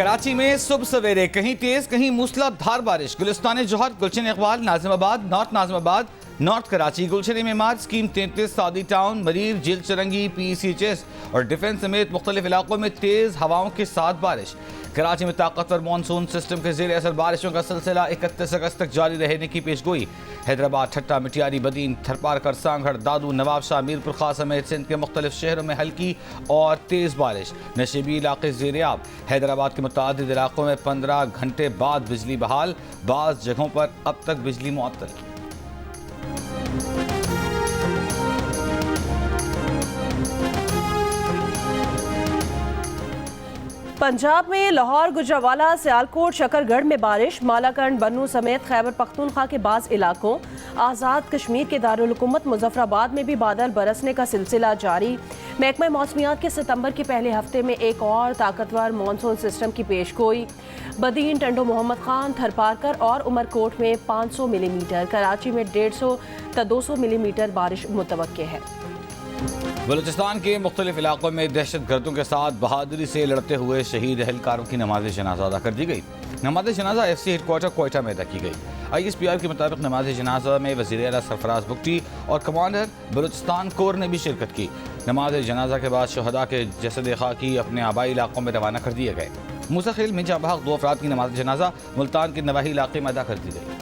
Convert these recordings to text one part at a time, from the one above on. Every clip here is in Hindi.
कराची में सुबह सवेरे कहीं तेज कहीं मूसलाधार बारिश। गुलिस्तान जौहर, गुलशन इकबाल, नाजिमाबाद, नॉर्थ नाजिमाबाद, नॉर्थ कराची, गुलशन इमारत, स्कीम 33, सादी टाउन, मरीर, जेल चरंगी, PCHS और डिफेंस समेत मुख्तलिफ इलाकों में तेज हवाओं के साथ बारिश। कराची में ताकतवर मानसून सिस्टम के जेर असर बारिशों का सिलसिला 31 अगस्त तक जारी रहने की पेशगोई। हैदराबाद, ठट्टा, मिटियारी, बदीन, थरपारकर, सांगड़, दादू, नवाबशाह, मीरपुर खास समेत सिंध के मुख्तलिफ शहरों में हल्की और तेज बारिश। नशीबी इलाके ज़ेर-ए-आब। हैदराबाद के मुतादिद इलाकों में 15 घंटे बाद बिजली बहाल, बाज़ जगहों पर अब तक बिजली मुअत्तल। पंजाब में लाहौर, गुजरावाला, सियालकोट, शकरगढ़ में बारिश। मालाकंड, बन्नू समेत खैबर पख्तूनख्वा के बाज़ इलाकों, आज़ाद कश्मीर के दारुल हुकूमत मुजफ्फराबाद में भी बादल बरसने का सिलसिला जारी। महकमा मौसमियात के सितंबर के पहले हफ्ते में एक और ताकतवर मानसून सिस्टम की पेशगोई। बदीन, टंडो मोहम्मद खान, थरपारकर और उमरकोट में 500 मिलीमीटर, कराची में 150 ता 200 मिलीमीटर बारिश मुतवक्के है। बलूचिस्तान के मुख्तलिफ इलाकों में दहशत गर्दों के साथ बहादुरी से लड़ते हुए शहीद एहलकारों की नमाज जनाजा अदा कर दी गई। नमाज जनाजा FC हेडक्वार्टर कोयटा में अदा की गई। ISPR के मुताबिक नमाज जनाजा में वज़ीर आला सरफराज बुगटी और कमांडर बलूचिस्तान कोर ने भी शिरकत की। नमाज जनाजा के बाद शहदा के जसद खाकी अपने आबाई इलाकों में रवाना कर दिए गए। मूसा खेल में जहाँ 2 अफराद की नमाज जनाजा मुल्तान के नवाही इलाके में अदा कर दी गई।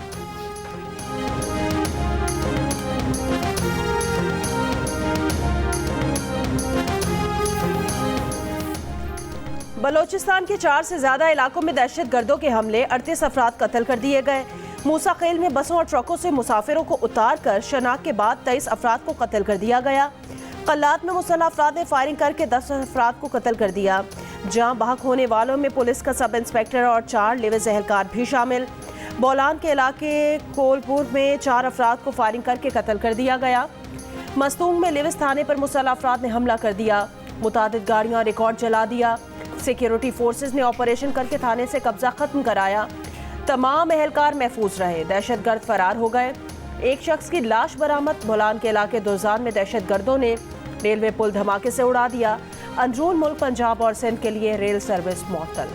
बलोचिस्तान के 4 से ज़्यादा इलाकों में दहशत गर्दों के हमले, 38 अफराद कत्ल कर दिए गए। मूसा खेल में बसों और ट्रकों से मुसाफिरों को उतार कर शनाख्त के बाद 23 अफराद को कत्ल कर दिया गया। कल्लात में मुसल्लह अफराद ने फायरिंग करके 10 अफराद को कत्ल कर दिया। जहां बहक होने वालों में पुलिस का सब इंस्पेक्टर और 4 लिविज एहलकार भी शामिल। बोलान के इलाके कोलपुर में 4 अफराद को फायरिंग करके कत्ल कर दिया गया। मस्तूंग में लिविज थाने पर मुसल्लह अफराद ने हमला कर दिया। मुतादिद गाड़ियां और रिकॉर्ड जला दिया। सिक्योरिटी फोर्सेस ने ऑपरेशन करके थाने से कब्जा खत्म कराया। तमाम एहलकार महफूज रहे। दहशत गर्द फरार हो गए। एक शख्स की लाश बरामद। बोलान के इलाके दुरजान में दहशत गर्दों ने रेलवे पुल धमाके से उड़ा दिया। अंदरून मुल्क पंजाब और सिंध के लिए रेल सर्विस मुअत्तल।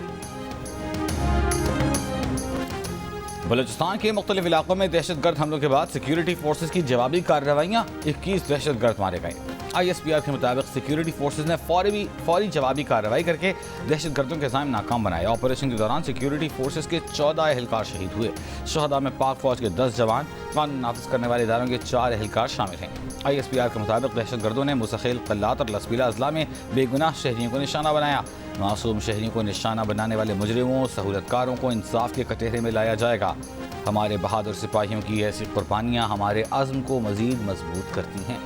बलूचिस्तान के मुख्तलिफ इलाकों में दहशत गर्द हमलों के बाद सिक्योरिटी फोर्सेज की जवाबी कार्रवाइयाँ, 21 दहशत गर्द मारे गए। ISPR के मुताबिक सिक्योरिटी फोर्सेज ने फौरी जवाबी कार्रवाई करके दहशत गर्दों के ज़ाइम नाकाम बनाए। ऑपरेशन के दौरान सिक्योरिटी फोर्सेज के 14 एहलकार शहीद हुए। शहदा में पाक फौज के 10 जवान, कानून नाफिज करने वाले इदारों के 4 एहलकार शामिल हैं। ISPR के मुताबिक दहशत गर्दों ने मुसखेल, कल्लात और लसबीला अजला में बेगुनाह शहरियों को निशाना बनाया। मासूम शहरियों को निशाना बनाने वाले मुजरिमों, सहूलतकारों को इंसाफ के कटहरे में लाया जाएगा। हमारे बहादुर सिपाहियों की ऐसी कुर्बानियाँ हमारे आज़म को मज़ीद मजबूत करती हैं।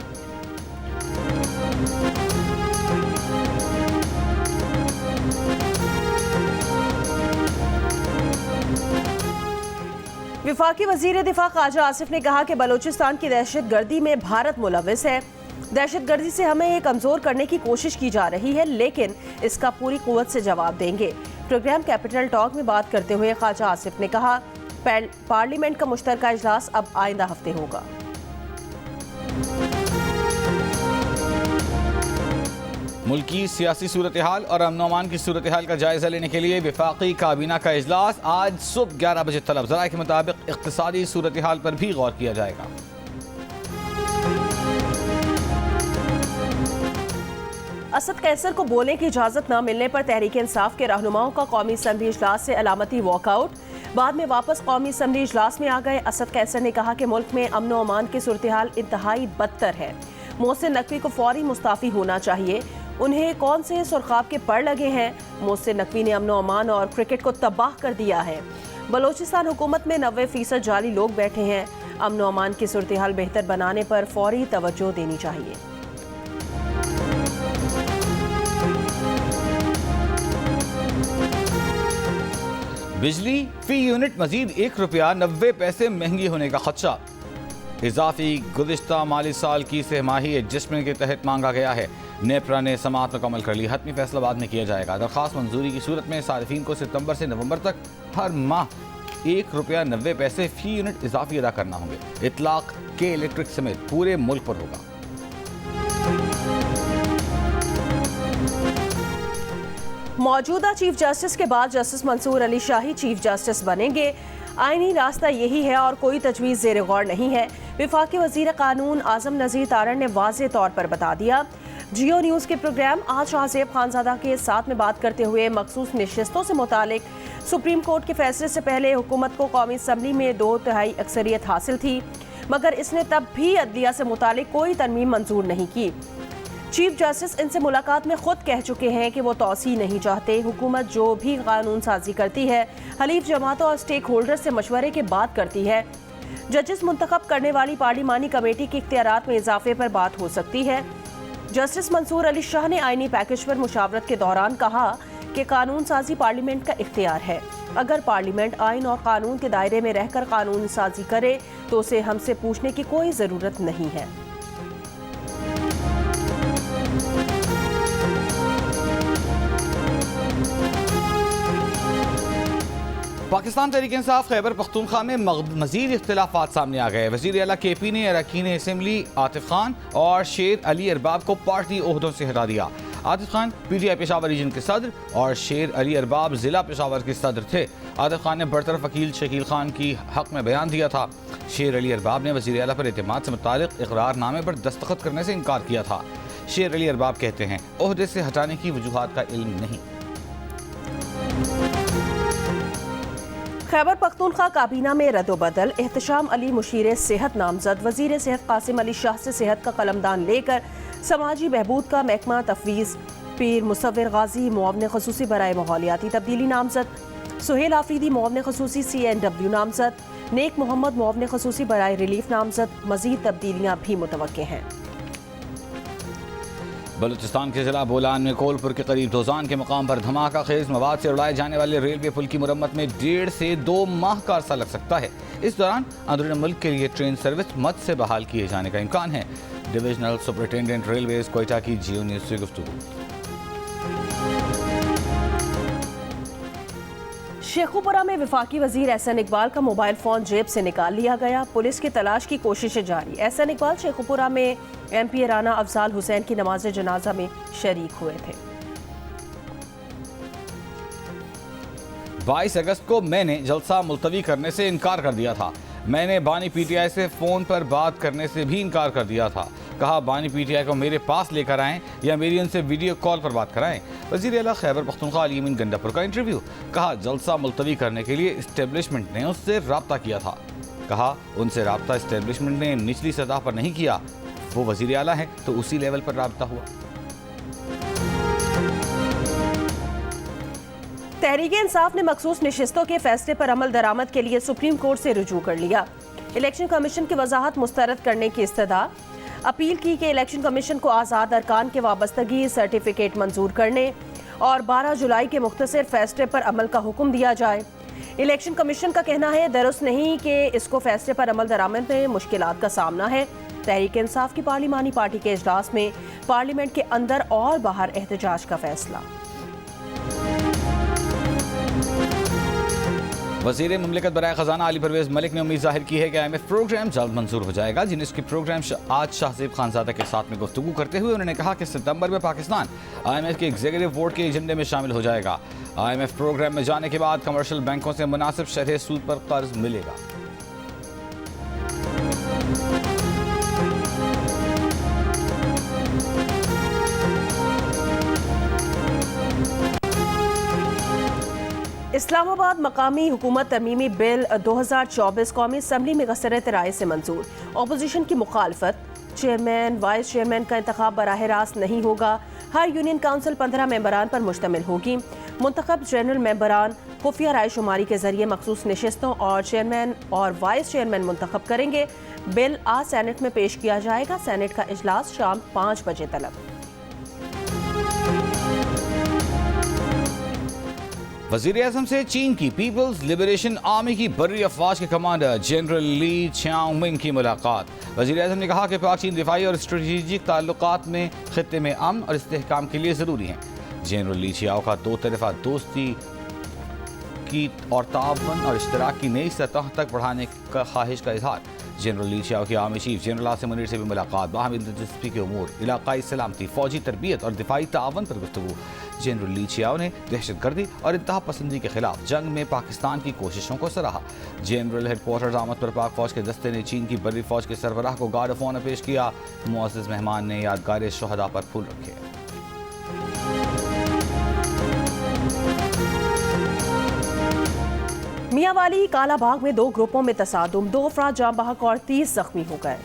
वफाकी वज़ीर दिफा ख्वाजा आसिफ ने कहा कि बलूचिस्तान की दहशत गर्दी में भारत मुलविस है। दहशत गर्दी से हमें ये कमज़ोर करने की कोशिश की जा रही है, लेकिन इसका पूरी क़ुव्वत से जवाब देंगे। प्रोग्राम कैपिटल टॉक में बात करते हुए ख्वाजा आसिफ ने कहा, पार्लियामेंट का मुश्तरका इजलास अब आइंदा हफ्ते होगा। मुल्क की सियासी सूरत हाल और अमन अमान की सूरत हाल का जायजा लेने के लिए वफाकी काबीना का इजलास आज सुबह 11 बजे तलब। ज़राए के मुताबिक इक़्तिसादी सूरत हाल पर भी गौर किया जाएगा। असद कैसर को बोलने की इजाज़त न मिलने पर तहरीक इंसाफ के रहनुमाओं का कौमी असम्बली इजलास से अलामती वॉकआउट। बाद में वापस कौमी असम्बली इजलास में आ गए। असद कैसर ने कहा कि मुल्क में अमन व अमान की सूरत हाल इंतहाई बदतर है। मोहसिन नकवी को फौरी मुस्ताफ़ी होना चाहिए। उन्हें कौन से सुरखाब के पड़ लगे हैं? मोहसिन नकवी ने अमन व अमान और क्रिकेट को तबाह कर दिया है। बलोचिस्तान हुकूमत में 90% जाली लोग बैठे हैं। अमन व अमान की सूरत हाल बेहतर बनाने पर फौरी तवज्जो देनी चाहिए। बिजली फी यूनिट मजीद ₹1.90 महंगी होने का खदशा। इजाफी गुज़िश्ता माली साल की सहमाही एडजस्टमेंट के तहत मांगा गया है। नेपरा ने समाअत मुकम्मल कर ली। हतमी फैसला बाद में किया जाएगा। दरख्वास्त मंजूरी की सूरत में सारिफीन को सितंबर से नवंबर तक हर माह ₹1.90 फी यूनिट इजाफी अदा करना होंगे। इतलाक के इलेक्ट्रिक समेत पूरे मुल्क पर होगा। मौजूदा चीफ जस्टिस के बाद जस्टिस मंसूर अली शाही चीफ जस्टिस बनेंगे। आईनी रास्ता यही है और कोई तजवीज़ ज़ेर गौर नहीं है। वफाकी वज़ीर कानून आज़म नज़ीर तारड़ ने वाज़ेह तौर पर बता दिया। जियो न्यूज़ के प्रोग्राम आज शाहज़ेब खानज़ादा के साथ में बात करते हुए मखसूस नशिस्तों से मुतालिक सुप्रीम कोर्ट के फैसले से पहले हुकूमत को कौमी असम्बली में 2/3 अक्सरियत हासिल थी, मगर इसने तब भी अदलिया से मुतालिक कोई तरमीम मंजूर नहीं की। चीफ जस्टिस इनसे मुलाकात में खुद कह चुके हैं कि वो तौसी नहीं चाहते। हुकूमत जो भी कानून साजी करती है हलीफ जमातों और स्टेक होल्डर से मशवरे के बाद करती है। जजेस मुंतखब करने वाली पार्लिमानी कमेटी के इख्तियारात में इजाफे पर बात हो सकती है। जस्टिस मंसूर अली शाह ने आईनी पैकेज पर मुशावरत के दौरान कहा कि कानून साजी पार्लियामेंट का इख्तियार है। अगर पार्लियामेंट आइन और कानून के दायरे में रहकर कानून साजी करे तो उसे हमसे पूछने की कोई ज़रूरत नहीं है। पाकिस्तान तहरीक इंसाफ खैबर पख्तूनख्वा में मजीद इख्तिलाफात सामने आ गए। वज़ीर आला KP ने अरकान असम्बली आतिफ खान और शेर अली अरबाब को पार्टी ओहदों से हटा दिया। आतिफ खान PTI पेशावर रीजन के सदर और शेर अली अरबाब ज़िला पेशावर के सदर थे। आतिफ खान ने बरतरफ वकील शकील खान की हक में बयान दिया था। शेर अली अरबाब ने वज़ीर आला पर एतमाद से मुतालिक इकरारनामे पर दस्तखत करने से इनकार किया था। शेर अली अरबाब कहते हैं ओहदे से हटाने की वजूहात का इल्म नहीं। खैबर पख्तूनख्वा काबीना में रद्दोबदल। एहतशाम अली मुशीर सेहत नामजद। वज़ीर सेहत कासिम अली शाह से सेहत का कलमदान लेकर समाजी बहबूद का महकमा तफवीज़। पीर मुसव्विर गाजी मुआवने खसूसी बराए माहौलियाती तब्दीली नामजद। सुहेल आफरीदी मुआवने खसूसी CNW नामजद। नेक मोहम्मद मुआवने खसूसी बराए रिलीफ नामजद। मजीद तब्दीलियाँ भी मुतवक्के हैं। बलूचिस्तान के जिला बोलान में कोलपुर के करीब दोजान के मकाम पर धमाका खेज मवाद से उड़ाए जाने वाले रेलवे पुल की मुरम्मत में 1.5 से 2 माह का अरसा लग सकता है। इस दौरान अंदरूनी मुल्क के लिए ट्रेन सर्विस मद से बहाल किए जाने का इम्कान है। डिविजनल सुपरिटेंडेंट रेलवे कोयटा की जियो न्यूज़ से गुफ्तगू। शेखुपुरा में वफाकी वजीर एहसन इकबाल का मोबाइल फोन जेब से निकाल लिया गया। पुलिस की तलाश की कोशिशें जारी। एहसन इकबाल शेखुपुरा में MP राना अफजाल हुसैन की नमाज जनाजा में शरीक हुए थे। 22 अगस्त को मैंने जलसा मुलतवी करने से इनकार कर दिया था। मैंने बानी PTI से फ़ोन पर बात करने से भी इनकार कर दिया था। कहा बानी PTI को मेरे पास लेकर आएँ या मेरी उनसे वीडियो कॉल पर बात कराएं। वज़ीर आला खैबर पख्तूनख्वा अली अमीन गंडापुर का इंटरव्यू। कहा जलसा मुलतवी करने के लिए इस्टेब्लिशमेंट ने उससे रब्ता किया था। कहा उनसे रब्ता इस्टेब्लिशमेंट ने निचली सतह पर नहीं किया, वो वज़ीर आला है तो उसी लेवल पर रब्ता हुआ। तहरीक इंसाफ ने मखसूस नशिस्तों के फैसले पर अमल दरामद के लिए सुप्रीम कोर्ट से रुजू कर लिया। इलेक्शन कमीशन की वजाहत मुस्तरद करने की इस्तदा। अपील की कि इलेक्शन कमीशन को आज़ाद अरकान के वाबस्तगी सर्टिफिकेट मंजूर करने और 12 जुलाई के मुख्तसर फैसले पर अमल का हुक्म दिया जाए। इलेक्शन कमीशन का कहना है दुरुस्त नहीं कि इसको फैसले पर अमल दरामद में मुश्किलात का सामना है। तहरीक इंसाफ की पार्लिमानी पार्टी के इजलास में पार्लियामेंट के अंदर और बाहर एहतजाज का फैसला। वज़ीर मुमलिकत बराए ख़जाना अली परवेज़ मलिक ने उम्मीद जाहिर की है कि IMF प्रोग्राम जल्द मंजूर हो जाएगा। जिनकी प्रोग्राम आज शाहज़ेब खानज़ादा के साथ में गुफ्तगू करते हुए उन्होंने कहा कि सितंबर में पाकिस्तान IMF के एग्जीक्यूटिव बोर्ड के एजेंडे में शामिल हो जाएगा। IMF प्रोग्राम में जाने के बाद कमर्शियल बैंकों से मुनासिब शरह सूद पर कर्ज मिलेगा। इस्लामाबाद मकामी हुकूमत तरमीमी बिल 2024 कौमी असम्बली में गसरत राय से मंजूर। अपोजिशन की मुखालफत। चेयरमैन वाइस चेयरमैन का इंतखाब बराह रास्त नहीं होगा। हर यूनियन काउंसिल 15 मेंबरान पर मुश्तमिल होगी। मुंतखब जनरल मेंबरान खुफिया रायशुमारी के जरिए मखसूस नशिस्तों और चेयरमैन और वाइस चेयरमैन मुंतखब करेंगे। बिल आज सेनेट में पेश किया जाएगा। सेनेट का इजलास शाम 5 बजे तलब। वज़ीर आज़म से चीन की पीपल्स लिबरेशन आर्मी की बर्री अफवाज के कमांडर जनरल ली छियांगमिंग की मुलाकात। वज़ीर आज़म ने कहा कि पाक चीन दिफाई और स्ट्रेटेजिक ताल्लुकात में खित्ते में अमन और इस्तेहकाम के लिए ज़रूरी हैं। जनरल ली छियाओ का 2 तरफ़ा दोस्ती तरक्की और ताउन और इश्तराक की नई सतह तक बढ़ाने का ख्वाहिश का इजहार। जनरल ली चियाओ के army chief general Asim Munir से भी मुलाकात। बाहमी दिलचस्पी के उमूर, इलाकाई सलामती, फौजी तरबियत और दिफाई ताउन पर गुफ्तगू। जनरल ली चियाओ ने दहशतगर्दी और इंतहा पसंदी के खिलाफ जंग में पाकिस्तान की कोशिशों को सराहा। जनरल हेडक्वार्टर आमद पर पाक फौज के दस्ते ने चीन की बर्री फौज के सरबराह को गार्ड ऑफ ऑनर पेश किया। मुअज़्ज़ज़ मेहमान ने यादगार शोहदा पर फूल रखे। मियांवाली कालाबाग में 2 ग्रुपों में तसादुम, 2 अफराद जाँ बहक और 30 जख्मी हो गए।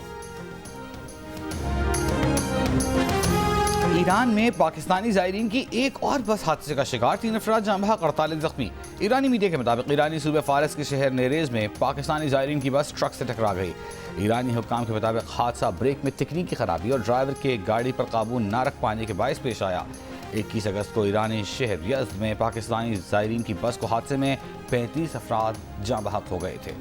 ईरान में पाकिस्तानी ज़ायरीन की एक और बस हादसे का शिकार, 3 अफराद जाँ बहक, 48 जख्मी। ईरानी मीडिया के मुताबिक ईरानी सूबे फारस के शहर नेरेज में पाकिस्तानी ज़ायरीन की बस ट्रक से टकरा गई। ईरानी हुक्काम के मुताबिक हादसा ब्रेक में तकनीकी खराबी और ड्राइवर के गाड़ी पर काबू न रख पाने के बायस पेश आया। 21 अगस्त को ईरानी शहर यज़्द में पाकिस्तानी ज़ायरीन की बस को हादसे में 35 अफराद जाँ बहक हो गए थे।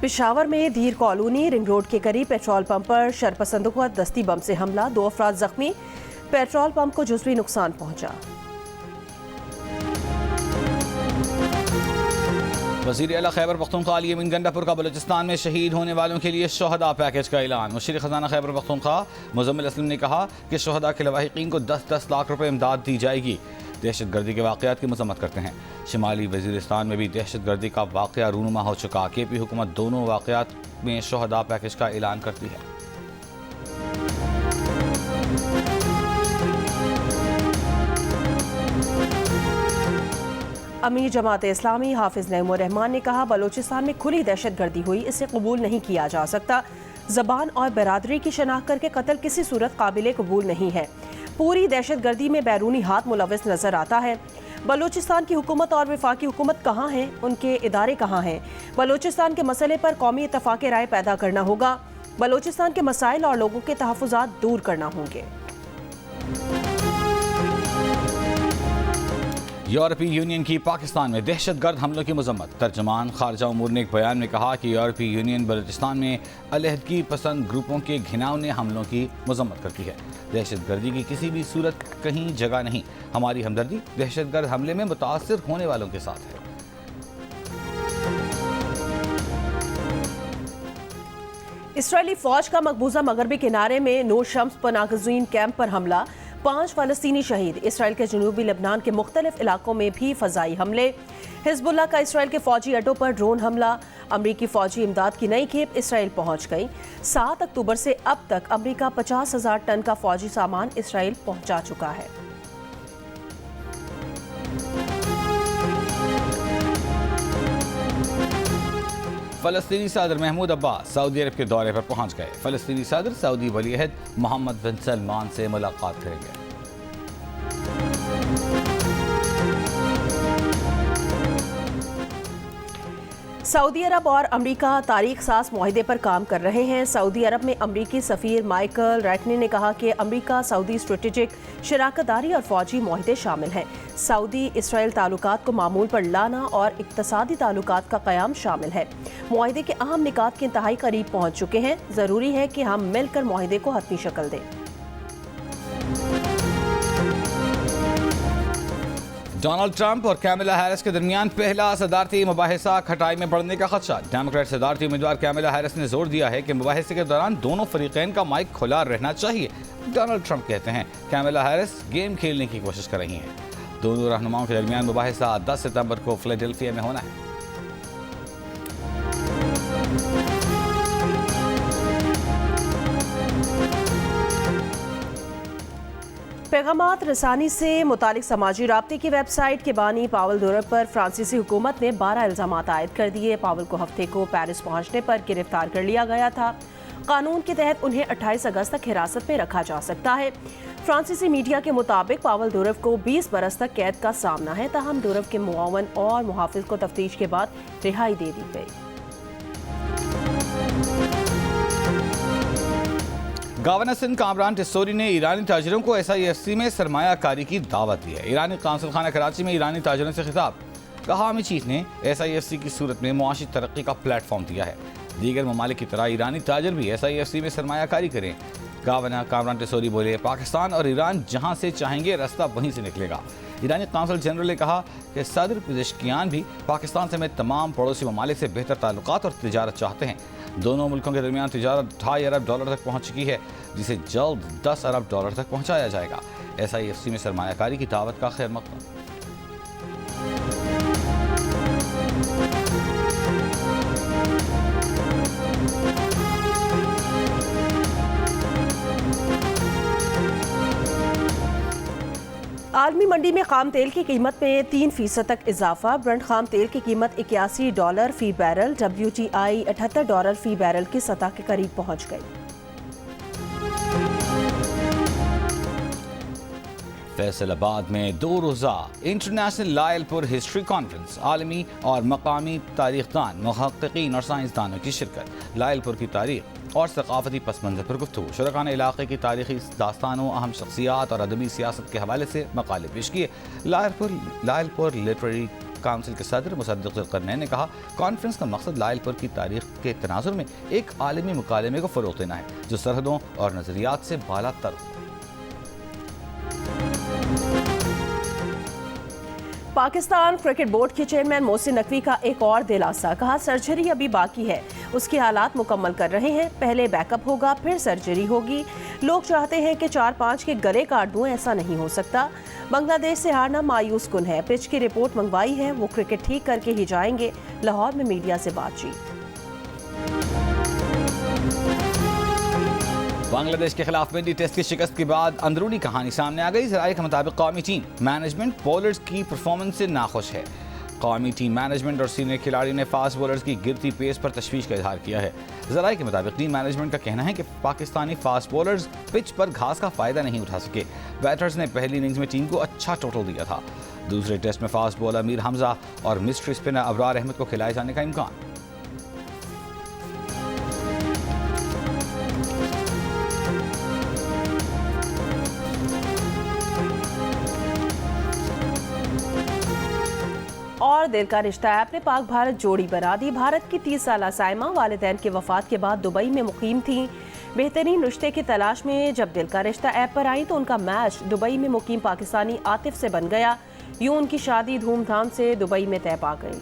पेशावर में धीर कॉलोनी रिंग रोड के करीब पेट्रोल पंप पर शरपसंदों का दस्ती बम से हमला, 2 अफराद जख्मी। पेट्रोल पंप को जुज़वी नुकसान पहुंचा। वज़ीर आला खैबर पख्तूनख्वा अली अमीन गंडापुर का बलूचिस्तान में शहीद होने वालों के लिए शोहदा पैकेज का ऐलान। मुशीर खजाना खैबर पख्तूनख्वा मुज़म्मिल असलम ने कहा कि शोहदा के लवाहिकीन को 10-10 लाख रुपए इमदाद दी जाएगी। दहशतगर्दी के वाक़यात की मज़म्मत करते हैं। शिमाली वज़ीरिस्तान में भी दहशतगर्दी का वाक़या रूनुमा हो चुका। KP हुकूमत दोनों वाक़यात में शोहदा पैकेज का ऐलान करती है। अमीर जमात इस्लामी हाफिज नईमुर रहमान ने कहा, बलूचिस्तान में खुली दहशतगर्दी हुई, इसे कबूल नहीं किया जा सकता। ज़बान और बरादरी की शनाख्त करके कत्ल किसी सूरत काबिल कबूल नहीं है। पूरी दहशतगर्दी में बैरूनी हाथ मुलव्वस नजर आता है। बलूचिस्तान की हुकूमत और वफाकी हुकूमत कहाँ हैं, उनके इदारे कहाँ हैं? बलूचिस्तान के मसले पर कौमी इत्तफाक़ राय पैदा करना होगा। बलूचिस्तान के मसाइल और लोगों के तहफ़्फ़ुज़ात दूर करना होंगे। यूरोपीय यूनियन की पाकिस्तान में दहशतगर्द हमलों की मजम्मत। तर्जमान खारजा उमूर ने एक बयान में कहा कि यूरोपीय यूनियन बलूचिस्तान में अलहदगी पसंद ग्रुपों के घिनौने हमलों की मजम्मत करती है। दहशतगर्दी की किसी भी सूरत कहीं जगह नहीं। हमारी हमदर्दी दहशतगर्द हमले में मुतासर होने वालों के साथ है। इसराइली फौज का मकबूजा मगरबी किनारे में नूर शम्स पनागज़ीन कैंप पर हमला, 5 फ़लस्तीनी शहीद। इसराइल के जनूबी लेबनान के मुख्तलिफ इलाकों में भी फ़ज़ाई हमले। हिज़्बुल्लाह का इसराइल के फ़ौजी अड्डों पर ड्रोन हमला। अमरीकी फ़ौजी इमदाद की नई खेप इसराइल पहुंच गई। 7 अक्टूबर से अब तक अमरीका 50,000 टन का फ़ौजी सामान इसराइल पहुंचा चुका है। फ़लस्तीनी सदर महमूद अब्बास सऊदी अरब के दौरे पर पहुंच गए। फ़लस्तीनी सदर सऊदी वलीअहद मोहम्मद बिन सलमान से मुलाकात करेंगे। सऊदी अरब और अमरीका तारीख साज मुआहदे पर काम कर रहे हैं। सऊदी अरब में अमरीकी सफ़ीर माइकल रैटनी ने कहा कि अमरीका सऊदी स्ट्रेटेजिक शराकतदारी और फ़ौजी मुआहदे शामिल हैं। सऊदी इसराइल ताल्लुकात को मामूल पर लाना और इक़्तिसादी ताल्लुकात का क़याम शामिल है। मुआहदे के अहम निकात के इंतहाई करीब पहुँच चुके हैं। ज़रूरी है कि हम मिलकर मुआहदे को हतमी शक्ल दें। डोनाल्ड ट्रंप और कैमिला हैरिस के दरमियान पहला सदारती मुबाहिसा खटाई में बढ़ने का खदशा। डेमोक्रेट सदारती उम्मीदवार कैमिला हैरिस ने जोर दिया है कि मुबाहिसे के दौरान दोनों फरीकैन का माइक खुला रहना चाहिए। डोनाल्ड ट्रंप कहते हैं कैमिला हैरिस गेम खेलने की कोशिश कर रही हैं। दोनों रहनुमाओं के दरमियान मुबाहिसा 10 सितंबर को फिलाडेल्फिया में होना है। पैगामात रसानी से मुतालिक समाजी राब्ते की वेबसाइट के बानी पावल दुरब पर फ्रांसीसी हुकूमत ने 12 इल्ज़ामात आयद कर दिए। पावल को हफ्ते को पेरिस पहुंचने पर गिरफ्तार कर लिया गया था। कानून के तहत उन्हें 28 अगस्त तक हिरासत में रखा जा सकता है। फ्रांसीसी मीडिया के मुताबिक पावल दुरब को 20 बरस तक कैद का सामना है। ताहम दुरब के मुआवन और मुहाफिज को तफ्तीश के बाद रिहाई दे दी गई। गवर्नर सिंध कामरान टिस्सोरी ने ईरानी ताजिरों को SIFC में सरमायाकारी की दावत दी है। ईरानी काउंसिल खाना कराची में ईरानी ताजिरों से खिताब। कहा आर्मी चीफ ने SIFC की सूरत में मुआशी तरक्की का प्लेटफॉर्म दिया है। दीगर ममालिक की तरह ईरानी ताजर भी SIFC में सरमायाकारी करें। गवर्नर कामरान टेसोरी बोले, पाकिस्तान और ईरान जहां से चाहेंगे रास्ता वहीं से निकलेगा। ईरानी कौंसल जनरल ने कहा कि सदर पेज़ेश्कियान भी पाकिस्तान समेत तमाम पड़ोसी ममालिक से बेहतर ताल्लुकात और तिजारत चाहते हैं। दोनों मुल्कों के दरमियान तिजारत $2.5 अरब तक पहुँच चुकी है, जिसे जल्द $10 अरब तक पहुँचाया जाएगा। SIFC में सरमायाकारी की दावत का खैर मकदम। आलमी मंडी में खाम तेल की कीमत में 3% तक इजाफा। ब्रेंट खाम तेल की कीमत $81 फी बैरल, WTI $78 फी बैरल की सतह के करीब पहुंच गई। फैसलाबाद में 2 रोज़ा इंटरनेशनल लायलपुर हिस्ट्री कॉन्फ्रेंस, आलमी और मकामी तारीखदान, मुहक्किकीन और साइंसदानों की शिरकत। लायलपुर की तारीख और सकाफती पस मंज़र पर गुफ्तगू। शुरका ने इलाके की तारीखी दास्तानों, अहम शख्सियात और अदबी सियासत के हवाले से मकाले पेश किए। लायलपुर लिटरेरी काउंसिल के सदर मुसद्दिक ज़ुल्करनैन ने कहा, कॉन्फ्रेंस का मकसद लायलपुर की तारीख के तनाजुर में एक आलमी मुकालमे को फ़रोग़ देना है जो सरहदों और नज़रियात से बाला तर हो। पाकिस्तान क्रिकेट बोर्ड के चेयरमैन मोहसिन नकवी का एक और दिलासा। कहा, सर्जरी अभी बाकी है, उसकी हालात मुकम्मल कर रहे हैं, पहले बैकअप होगा फिर सर्जरी होगी। लोग चाहते हैं कि 4-5 के गले काट दूं, ऐसा नहीं हो सकता। बांग्लादेश से हारना मायूस कुन है, पिच की रिपोर्ट मंगवाई है, वो क्रिकेट ठीक करके ही जाएंगे। लाहौर में मीडिया से बातचीत। बांग्लादेश के खिलाफ मिनी टेस्ट की शिकस्त के बाद अंदरूनी कहानी सामने आ गई। ज़राए के मुताबिक कौमी टीम मैनेजमेंट बॉलर्स की परफॉर्मेंस से नाखुश है। कौमी टीम मैनेजमेंट और सीनियर खिलाड़ी ने फास्ट बॉलर्स की गिरती पेस पर तशवीश का इजहार किया है। ज़राए के मुताबिक टीम मैनेजमेंट का कहना है कि पाकिस्तानी फास्ट बॉलर्स पिच पर घास का फ़ायदा नहीं उठा सके। बैटर्स ने पहली इनिंग्स में टीम को अच्छा टोटल दिया था। दूसरे टेस्ट में फास्ट बॉलर मीर हमजा और मिस्ट्री स्पिनर अबरार अहमद को खिलाए जाने का इम्कान। और दिल का रिश्ता ऐप ने पाक भारत जोड़ी बना दी। भारत की 30 साला साइमा वालिदैन के वफात के बाद दुबई में मुकीम थी। बेहतरीन रिश्ते की तलाश में जब दिल का रिश्ता ऐप पर आई तो उनका मैच दुबई में मुकीम पाकिस्तानी आतिफ से बन गया। यूं उनकी शादी धूमधाम से दुबई में तय पा गई।